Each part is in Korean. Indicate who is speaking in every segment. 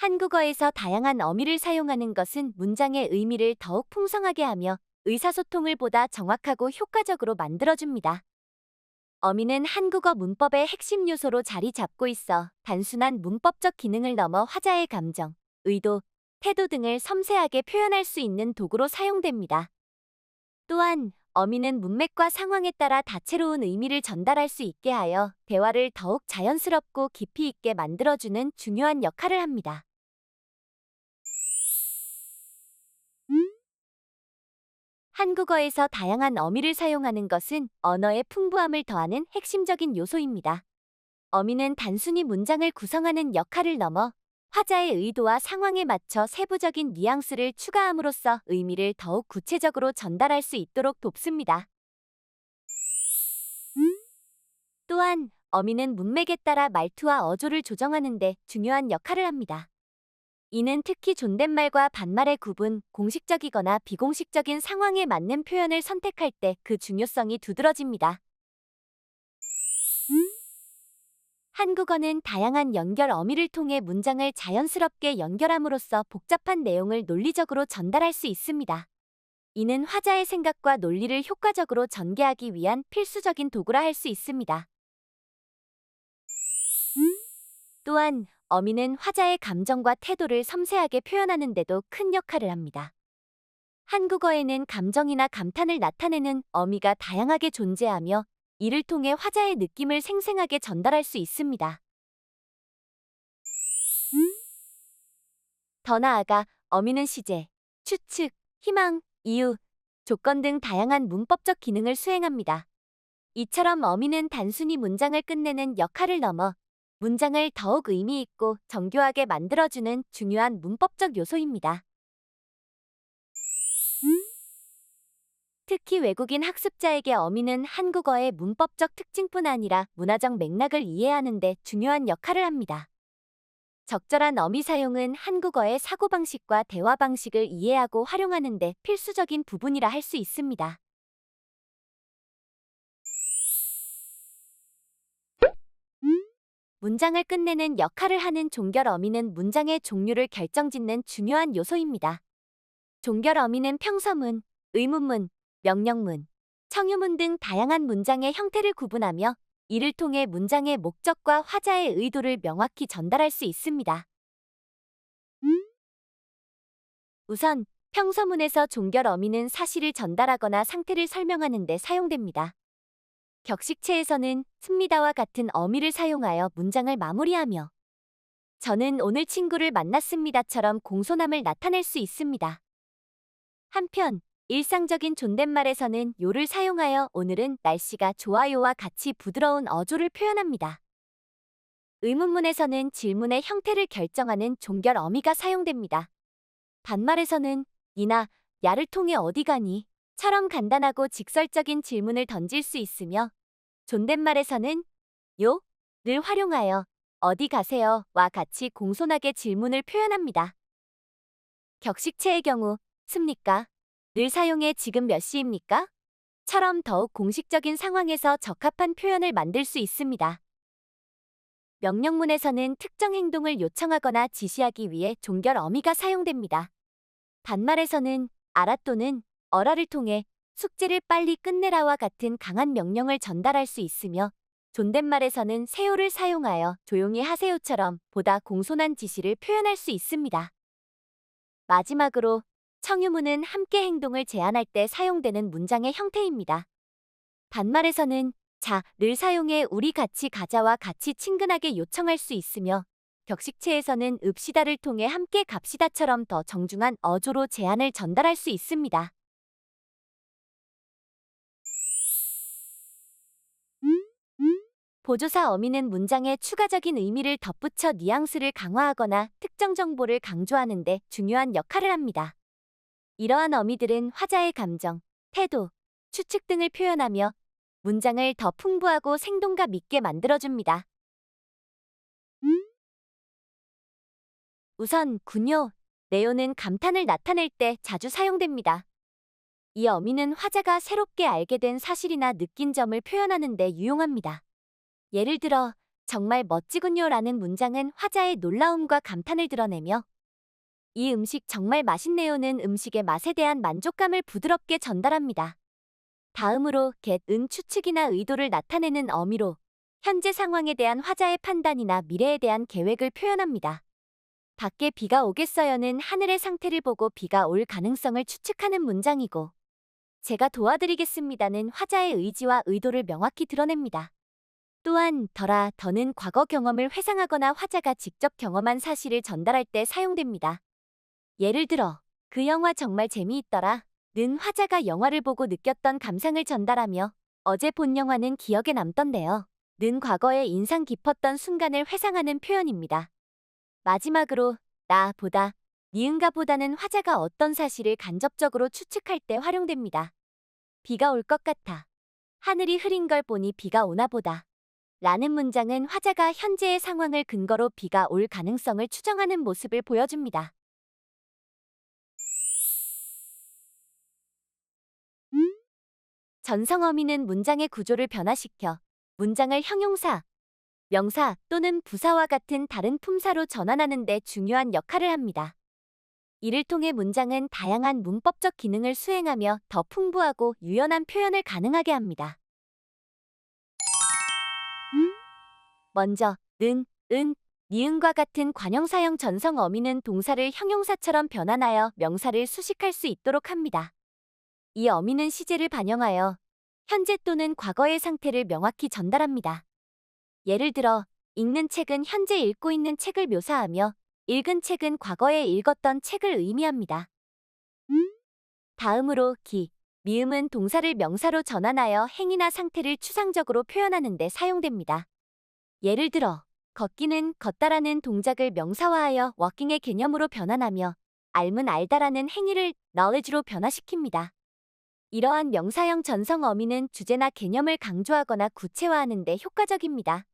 Speaker 1: 한국어에서 다양한 어미를 사용하는 것은 문장의 의미를 더욱 풍성하게 하며 의사소통을 보다 정확하고 효과적으로 만들어줍니다. 어미는 한국어 문법의 핵심 요소로 자리 잡고 있어 단순한 문법적 기능을 넘어 화자의 감정, 의도, 태도 등을 섬세하게 표현할 수 있는 도구로 사용됩니다. 또한 어미는 문맥과 상황에 따라 다채로운 의미를 전달할 수 있게 하여 대화를 더욱 자연스럽고 깊이 있게 만들어주는 중요한 역할을 합니다. 한국어에서 다양한 어미를 사용하는 것은 언어의 풍부함을 더하는 핵심적인 요소입니다. 어미는 단순히 문장을 구성하는 역할을 넘어 화자의 의도와 상황에 맞춰 세부적인 뉘앙스를 추가함으로써 의미를 더욱 구체적으로 전달할 수 있도록 돕습니다. 또한 어미는 문맥에 따라 말투와 어조를 조정하는 데 중요한 역할을 합니다. 이는 특히 존댓말과 반말의 구분, 공식적이거나 비공식적인 상황에 맞는 표현을 선택할 때 그 중요성이 두드러집니다. 한국어는 다양한 연결 어미를 통해 문장을 자연스럽게 연결함으로써 복잡한 내용을 논리적으로 전달할 수 있습니다. 이는 화자의 생각과 논리를 효과적으로 전개하기 위한 필수적인 도구라 할 수 있습니다. 또한 어미는 화자의 감정과 태도를 섬세하게 표현하는 데도 큰 역할을 합니다. 한국어에는 감정이나 감탄을 나타내는 어미가 다양하게 존재하며 이를 통해 화자의 느낌을 생생하게 전달할 수 있습니다. 더 나아가 어미는 시제, 추측, 희망, 이유, 조건 등 다양한 문법적 기능을 수행합니다. 이처럼 어미는 단순히 문장을 끝내는 역할을 넘어 문장을 더욱 의미 있고 정교하게 만들어주는 중요한 문법적 요소입니다. 특히 외국인 학습자에게 어미는 한국어의 문법적 특징뿐 아니라 문화적 맥락을 이해하는 데 중요한 역할을 합니다. 적절한 어미 사용은 한국어의 사고방식과 대화 방식을 이해하고 활용하는 데 필수적인 부분이라 할 수 있습니다. 문장을 끝내는 역할을 하는 종결 어미는 문장의 종류를 결정짓는 중요한 요소입니다. 종결 어미는 평서문, 의문문, 명령문, 청유문 등 다양한 문장의 형태를 구분하며 이를 통해 문장의 목적과 화자의 의도를 명확히 전달할 수 있습니다. 우선 평서문에서 종결 어미는 사실을 전달하거나 상태를 설명하는 데 사용됩니다. 격식체에서는 습니다와 같은 어미를 사용하여 문장을 마무리하며 저는 오늘 친구를 만났습니다처럼 공손함을 나타낼 수 있습니다. 한편 일상적인 존댓말에서는 요를 사용하여 오늘은 날씨가 좋아요와 같이 부드러운 어조를 표현합니다. 의문문에서는 질문의 형태를 결정하는 종결 어미가 사용됩니다. 반말에서는 이나 야를 통해 어디 가니? 처럼 간단하고 직설적인 질문을 던질 수 있으며 존댓말에서는 요,를 활용하여 어디 가세요? 와 같이 공손하게 질문을 표현합니다. 격식체의 경우 습니까? 를 사용해 지금 몇 시입니까? 처럼 더욱 공식적인 상황에서 적합한 표현을 만들 수 있습니다. 명령문에서는 특정 행동을 요청하거나 지시하기 위해 종결 어미가 사용됩니다. 반말에서는 알아 또는 어라를 통해 숙제를 빨리 끝내라와 같은 강한 명령을 전달할 수 있으며 존댓말에서는 세요를 사용하여 조용히 하세요처럼 보다 공손한 지시를 표현할 수 있습니다. 마지막으로 청유문은 함께 행동을 제안할 때 사용되는 문장의 형태입니다. 반말에서는 자를 사용해 우리 같이 가자와 같이 친근하게 요청할 수 있으며 격식체에서는 읍시다를 통해 함께 갑시다처럼 더 정중한 어조로 제안을 전달할 수 있습니다. 보조사 어미는 문장에 추가적인 의미를 덧붙여 뉘앙스를 강화하거나 특정 정보를 강조하는 데 중요한 역할을 합니다. 이러한 어미들은 화자의 감정, 태도, 추측 등을 표현하며 문장을 더 풍부하고 생동감 있게 만들어줍니다. 우선 군요, 네요는 감탄을 나타낼 때 자주 사용됩니다. 이 어미는 화자가 새롭게 알게 된 사실이나 느낀 점을 표현하는 데 유용합니다. 예를 들어 정말 멋지군요 라는 문장은 화자의 놀라움과 감탄을 드러내며 이 음식 정말 맛있네요는 음식의 맛에 대한 만족감을 부드럽게 전달합니다. 다음으로 get은 추측이나 의도를 나타내는 어미로 현재 상황에 대한 화자의 판단이나 미래에 대한 계획을 표현합니다. 밖에 비가 오겠어요는 하늘의 상태를 보고 비가 올 가능성을 추측하는 문장이고 제가 도와드리겠습니다는 화자의 의지와 의도를 명확히 드러냅니다. 또한 더는 과거 경험을 회상하거나 화자가 직접 경험한 사실을 전달할 때 사용됩니다. 예를 들어 그 영화 정말 재미있더라 는 화자가 영화를 보고 느꼈던 감상을 전달하며 어제 본 영화는 기억에 남던데요 는 과거에 인상 깊었던 순간을 회상하는 표현입니다. 마지막으로 보다, 니은가 보다는 화자가 어떤 사실을 간접적으로 추측할 때 활용됩니다. 비가 올 것 같아. 하늘이 흐린 걸 보니 비가 오나 보다. 라는 문장은 화자가 현재의 상황을 근거로 비가 올 가능성을 추정하는 모습을 보여줍니다. 전성어미는 문장의 구조를 변화시켜 문장을 형용사, 명사 또는 부사와 같은 다른 품사로 전환하는 데 중요한 역할을 합니다. 이를 통해 문장은 다양한 문법적 기능을 수행하며 더 풍부하고 유연한 표현을 가능하게 합니다. 먼저 은, 니은과 같은 관형사형 전성 어미는 동사를 형용사처럼 변환하여 명사를 수식할 수 있도록 합니다. 이 어미는 시제를 반영하여 현재 또는 과거의 상태를 명확히 전달합니다. 예를 들어 읽는 책은 현재 읽고 있는 책을 묘사하며 읽은 책은 과거에 읽었던 책을 의미합니다. 다음으로 미음은 동사를 명사로 전환하여 행위나 상태를 추상적으로 표현하는 데 사용됩니다. 예를 들어 걷기는 걷다라는 동작을 명사화하여 워킹의 개념으로 변환하며 알면 알다라는 행위를 knowledge로 변화시킵니다. 이러한 명사형 전성 어미는 주제나 개념을 강조하거나 구체화하는 데 효과적입니다.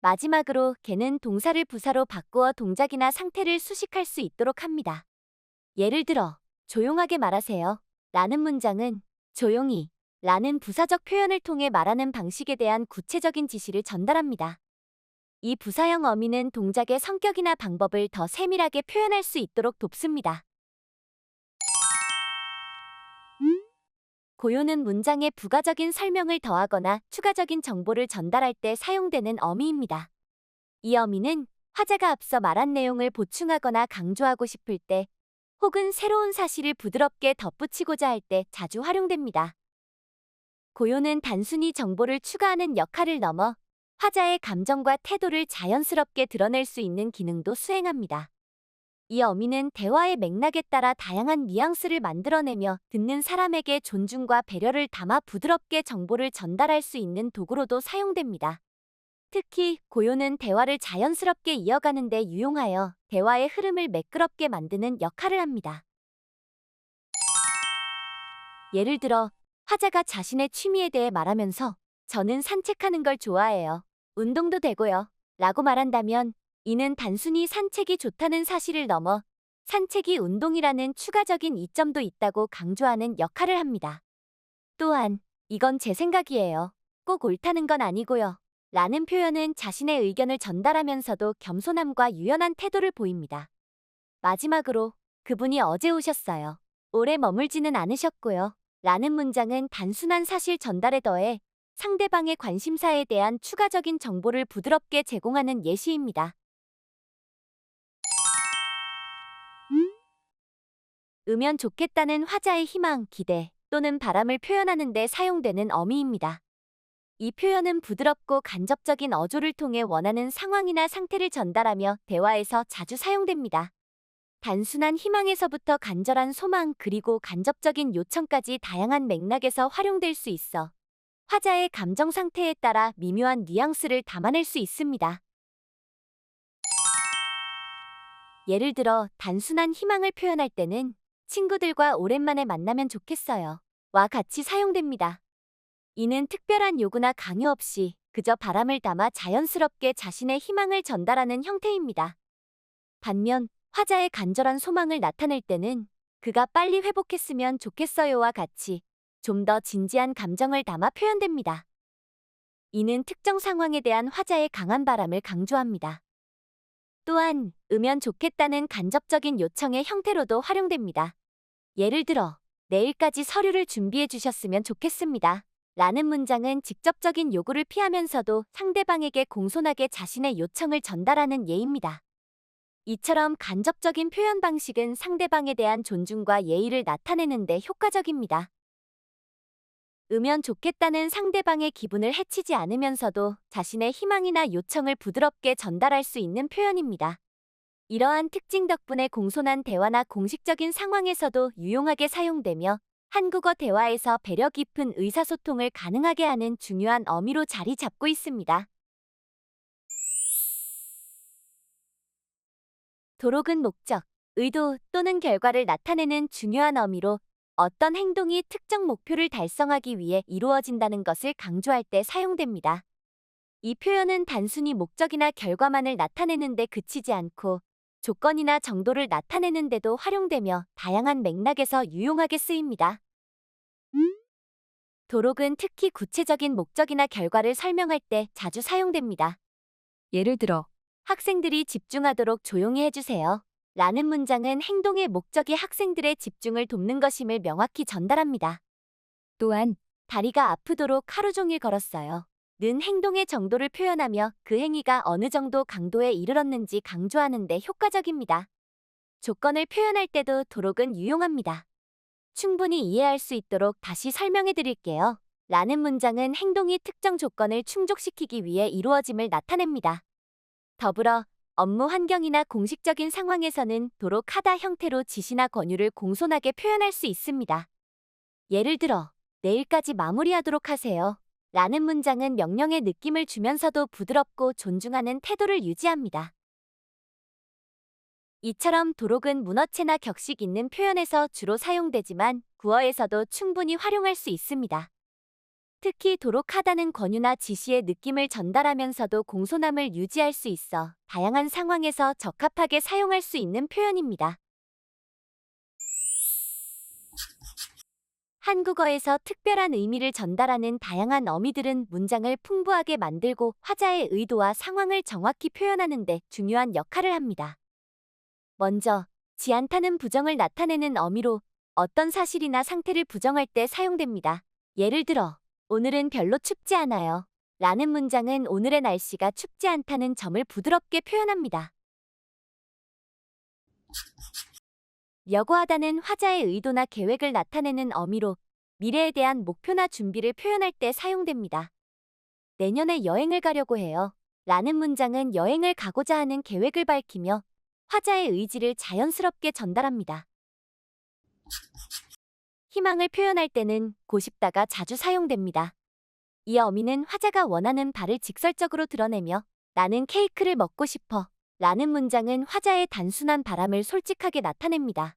Speaker 1: 마지막으로 개는 동사를 부사로 바꾸어 동작이나 상태를 수식할 수 있도록 합니다. 예를 들어 조용하게 말하세요 라는 문장은 조용히 라는 부사적 표현을 통해 말하는 방식에 대한 구체적인 지시를 전달합니다. 이 부사형 어미는 동작의 성격이나 방법을 더 세밀하게 표현할 수 있도록 돕습니다. 고요는 문장에 부가적인 설명을 더하거나 추가적인 정보를 전달할 때 사용되는 어미입니다. 이 어미는 화자가 앞서 말한 내용을 보충하거나 강조하고 싶을 때 혹은 새로운 사실을 부드럽게 덧붙이고자 할 때 자주 활용됩니다. 고요는 단순히 정보를 추가하는 역할을 넘어 화자의 감정과 태도를 자연스럽게 드러낼 수 있는 기능도 수행합니다. 이 어미는 대화의 맥락에 따라 다양한 뉘앙스를 만들어내며 듣는 사람에게 존중과 배려를 담아 부드럽게 정보를 전달할 수 있는 도구로도 사용됩니다. 특히 고요는 대화를 자연스럽게 이어가는 데 유용하여 대화의 흐름을 매끄럽게 만드는 역할을 합니다. 예를 들어 화자가 자신의 취미에 대해 말하면서 저는 산책하는 걸 좋아해요. 운동도 되고요. 라고 말한다면 이는 단순히 산책이 좋다는 사실을 넘어 산책이 운동이라는 추가적인 이점도 있다고 강조하는 역할을 합니다. 또한 이건 제 생각이에요. 꼭 옳다는 건 아니고요. 라는 표현은 자신의 의견을 전달하면서도 겸손함과 유연한 태도를 보입니다. 마지막으로 그분이 어제 오셨어요. 오래 머물지는 않으셨고요. 라는 문장은 단순한 사실 전달에 더해 상대방의 관심사에 대한 추가적인 정보를 부드럽게 제공하는 예시입니다. 으면 좋겠다는 화자의 희망, 기대 또는 바람을 표현하는 데 사용되는 어미입니다. 이 표현은 부드럽고 간접적인 어조를 통해 원하는 상황이나 상태를 전달하며 대화에서 자주 사용됩니다. 단순한 희망에서부터 간절한 소망 그리고 간접적인 요청까지 다양한 맥락에서 활용될 수 있어 화자의 감정 상태에 따라 미묘한 뉘앙스를 담아낼 수 있습니다. 예를 들어 단순한 희망을 표현할 때는 친구들과 오랜만에 만나면 좋겠어요. 와 같이 사용됩니다. 이는 특별한 요구나 강요 없이 그저 바람을 담아 자연스럽게 자신의 희망을 전달하는 형태입니다. 반면 화자의 간절한 소망을 나타낼 때는 그가 빨리 회복했으면 좋겠어요와 같이 좀 더 진지한 감정을 담아 표현됩니다. 이는 특정 상황에 대한 화자의 강한 바람을 강조합니다. 또한 으면 좋겠다는 간접적인 요청의 형태로도 활용됩니다. 예를 들어, 내일까지 서류를 준비해 주셨으면 좋겠습니다. 라는 문장은 직접적인 요구를 피하면서도 상대방에게 공손하게 자신의 요청을 전달하는 예입니다. 이처럼 간접적인 표현 방식은 상대방에 대한 존중과 예의를 나타내는 데 효과적입니다. 으면 좋겠다는 상대방의 기분을 해치지 않으면서도 자신의 희망이나 요청을 부드럽게 전달할 수 있는 표현입니다. 이러한 특징 덕분에 공손한 대화나 공식적인 상황에서도 유용하게 사용되며 한국어 대화에서 배려 깊은 의사소통을 가능하게 하는 중요한 어미로 자리 잡고 있습니다. 도록은 목적, 의도 또는 결과를 나타내는 중요한 어미로 어떤 행동이 특정 목표를 달성하기 위해 이루어진다는 것을 강조할 때 사용됩니다. 이 표현은 단순히 목적이나 결과만을 나타내는 데 그치지 않고 조건이나 정도를 나타내는 데도 활용되며 다양한 맥락에서 유용하게 쓰입니다. 도록은 특히 구체적인 목적이나 결과를 설명할 때 자주 사용됩니다. 예를 들어, 학생들이 집중하도록 조용히 해주세요. 라는 문장은 행동의 목적이 학생들의 집중을 돕는 것임을 명확히 전달합니다. 또한, 다리가 아프도록 하루 종일 걸었어요. 는 행동의 정도를 표현하며 그 행위가 어느 정도 강도에 이르렀는지 강조하는 데 효과적입니다. 조건을 표현할 때도 도록은 유용합니다. 충분히 이해할 수 있도록 다시 설명해 드릴게요. 라는 문장은 행동이 특정 조건을 충족시키기 위해 이루어짐을 나타냅니다. 더불어 업무 환경이나 공식적인 상황에서는 도록 하다 형태로 지시나 권유를 공손하게 표현할 수 있습니다. 예를 들어, 내일까지 마무리하도록 하세요. 라는 문장은 명령의 느낌을 주면서도 부드럽고 존중하는 태도를 유지합니다. 이처럼 도록은 문어체나 격식 있는 표현에서 주로 사용되지만 구어에서도 충분히 활용할 수 있습니다. 특히 도록하다는 권유나 지시의 느낌을 전달하면서도 공손함을 유지할 수 있어 다양한 상황에서 적합하게 사용할 수 있는 표현입니다. 한국어에서 특별한 의미를 전달하는 다양한 어미들은 문장을 풍부하게 만들고 화자의 의도와 상황을 정확히 표현하는 데 중요한 역할을 합니다. 먼저, 지 않다는 부정을 나타내는 어미로 어떤 사실이나 상태를 부정할 때 사용됩니다. 예를 들어, 오늘은 별로 춥지 않아요. 라는 문장은 오늘의 날씨가 춥지 않다는 점을 부드럽게 표현합니다. 여고하다는 화자의 의도나 계획을 나타내는 어미로 미래에 대한 목표나 준비를 표현할 때 사용됩니다. 내년에 여행을 가려고 해요. 라는 문장은 여행을 가고자 하는 계획을 밝히며 화자의 의지를 자연스럽게 전달합니다. 희망을 표현할 때는 고싶다가 자주 사용됩니다. 이 어미는 화자가 원하는 바를 직설적으로 드러내며 나는 케이크를 먹고 싶어. 라는 문장은 화자의 단순한 바람을 솔직하게 나타냅니다.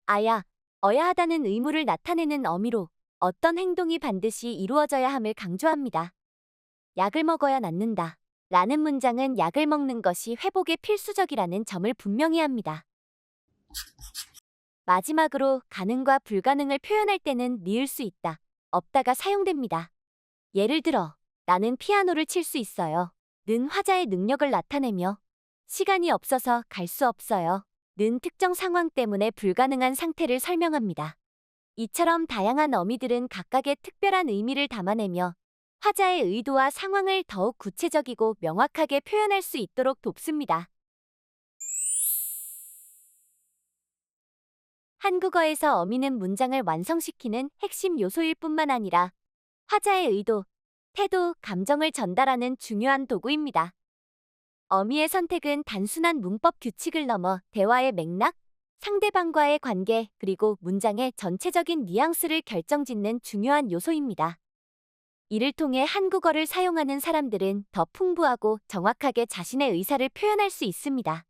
Speaker 1: 아야, 어야 하다는 의무를 나타내는 어미로 어떤 행동이 반드시 이루어져야 함을 강조합니다. 약을 먹어야 낫는다. 라는 문장은 약을 먹는 것이 회복에 필수적이라는 점을 분명히 합니다. 마지막으로 가능과 불가능을 표현할 때는 니을 수 있다, 없다가 사용됩니다. 예를 들어, 나는 피아노를 칠 수 있어요. 는 화자의 능력을 나타내며 시간이 없어서 갈 수 없어요. 는 특정 상황 때문에 불가능한 상태를 설명합니다. 이처럼 다양한 어미들은 각각의 특별한 의미를 담아내며 화자의 의도와 상황을 더욱 구체적이고 명확하게 표현할 수 있도록 돕습니다. 한국어에서 어미는 문장을 완성시키는 핵심 요소일 뿐만 아니라 화자의 의도, 태도, 감정을 전달하는 중요한 도구입니다. 어미의 선택은 단순한 문법 규칙을 넘어 대화의 맥락, 상대방과의 관계, 그리고 문장의 전체적인 뉘앙스를 결정짓는 중요한 요소입니다. 이를 통해 한국어를 사용하는 사람들은 더 풍부하고 정확하게 자신의 의사를 표현할 수 있습니다.